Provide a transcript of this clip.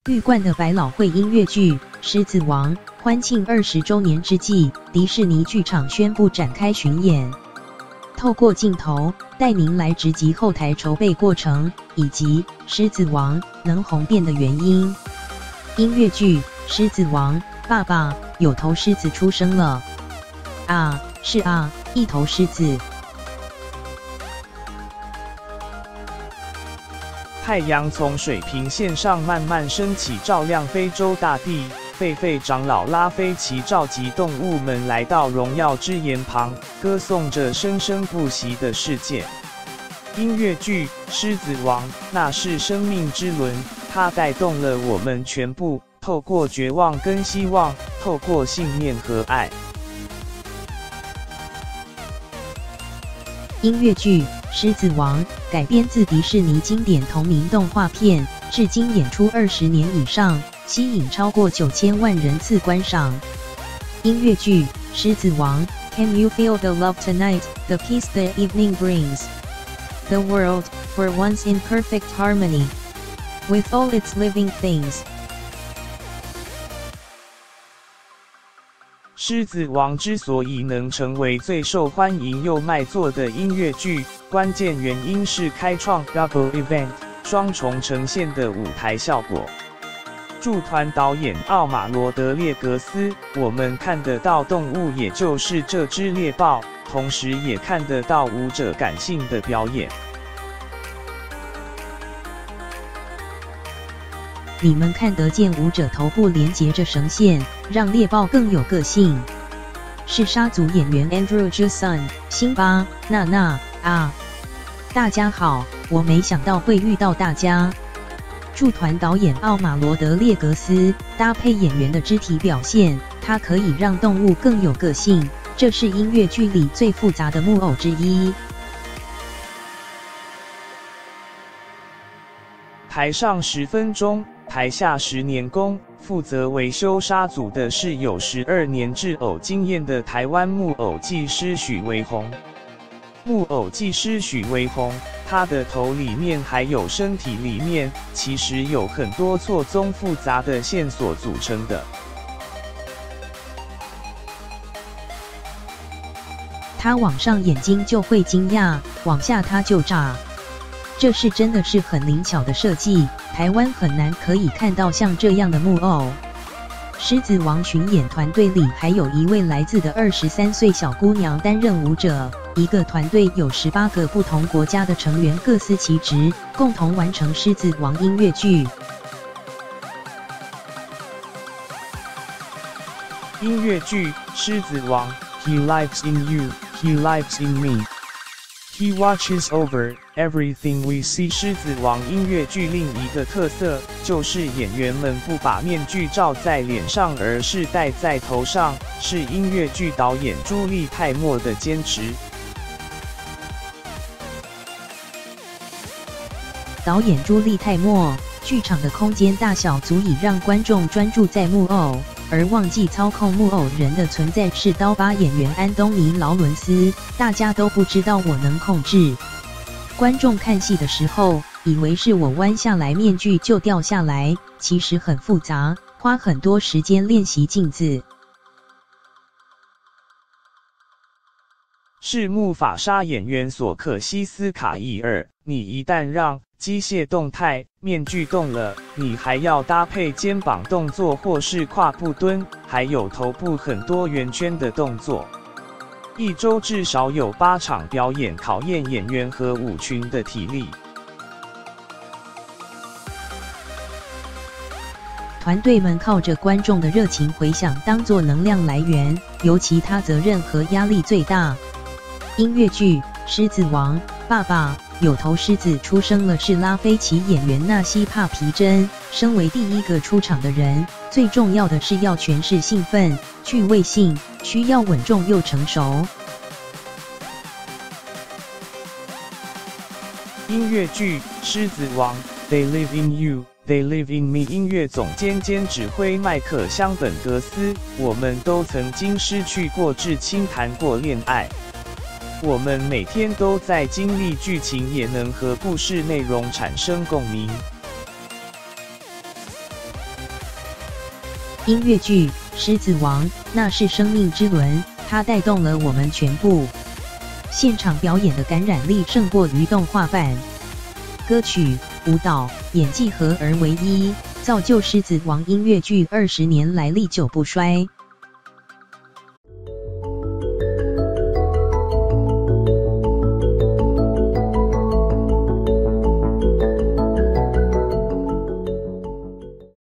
玉冠的百老汇音乐剧《狮子王》欢庆20周年之际，迪士尼剧场宣布展开巡演，透过镜头带您来直击后台筹备过程，以及《狮子王》能红遍的原因。音乐剧《狮子王》，爸爸，有头狮子出生了。啊，是啊，一头狮子。太阳从水平线上慢慢升起，照亮非洲大地。狒狒长老拉菲奇召集动物们来到荣耀之岩旁，歌颂着生生不息的世界。音乐剧《狮子王》，那是生命之轮，它带动了我们全部。透过绝望跟希望，透过信念和爱。音乐剧《狮子王》改编自迪士尼经典同名动画片，至今演出20年以上，吸引超过9000万人次观赏。音乐剧《狮子王》Can you feel the love tonight? The peace the evening brings. The world, for once in perfect harmony, with all its living things. 狮子王之所以能成为最受欢迎又卖座的音乐剧，关键原因是开创 Double Event 双重呈现的舞台效果。驻团导演奥马罗德列格斯，我们看得到动物，也就是这只猎豹，同时也看得到舞者感性的表演。你们看得见舞者头部连接着绳线，让猎豹更有个性。是沙族演员 Andrew Jason、辛巴、娜娜啊！大家好，我没想到会遇到大家。驻团导演奥马罗德列格斯搭配演员的肢体表现，它可以让动物更有个性，这是音乐剧里最复杂的木偶之一。台上10分钟，台下10年功。负责维修沙组的是有12年制偶经验的台湾木偶技师许维宏。木偶技师许维宏，他的头里面还有身体里面，其实有很多错综复杂的线索组成的。他往上眼睛就会惊讶，往下他就炸。这是真的是很灵巧的设计，台湾很难可以看到像这样的木偶。狮子王巡演团队里还有一位来自的23岁小姑娘担任舞者，一个团队有18个不同国家的成员各司其职，共同完成狮子王音乐剧。音乐剧《狮子王》He lives in you, He lives in me. He watches over everything we see. 狮子王音乐剧另一个特色就是演员们不把面具罩在脸上，而是戴在头上，是音乐剧导演朱莉泰莫的坚持。导演朱莉泰莫，剧场的空间大小足以让观众专注在木偶，而忘记操控木偶人的存在是刀疤演员安东尼·劳伦斯。大家都不知道我能控制。观众看戏的时候，以为是我弯下来面具就掉下来，其实很复杂，花很多时间练习镜子。是木法沙演员索克西斯卡伊尔，你一旦让机械动态，面具动了，你还要搭配肩膀动作或是胯部蹲，还有头部很多圆圈的动作。一周至少有8场表演，考验演员和舞群的体力。团队们靠着观众的热情回响当作能量来源，尤其他责任和压力最大。音乐剧《狮子王》，爸爸，有头狮子出生了，是拉菲奇演员纳西帕皮珍。身为第一个出场的人，最重要的是要诠释兴奋、趣味性，需要稳重又成熟。音乐剧《狮子王》，They live in you, they live in me。音乐总监兼指挥迈克香本格斯，我们都曾经失去过至亲，谈过恋爱。我们每天都在经历剧情，也能和故事内容产生共鸣。音乐剧《狮子王》，那是生命之轮，它带动了我们全部。现场表演的感染力胜过于动画版。歌曲、舞蹈、演技合而为一，造就《狮子王》音乐剧20年来历久不衰。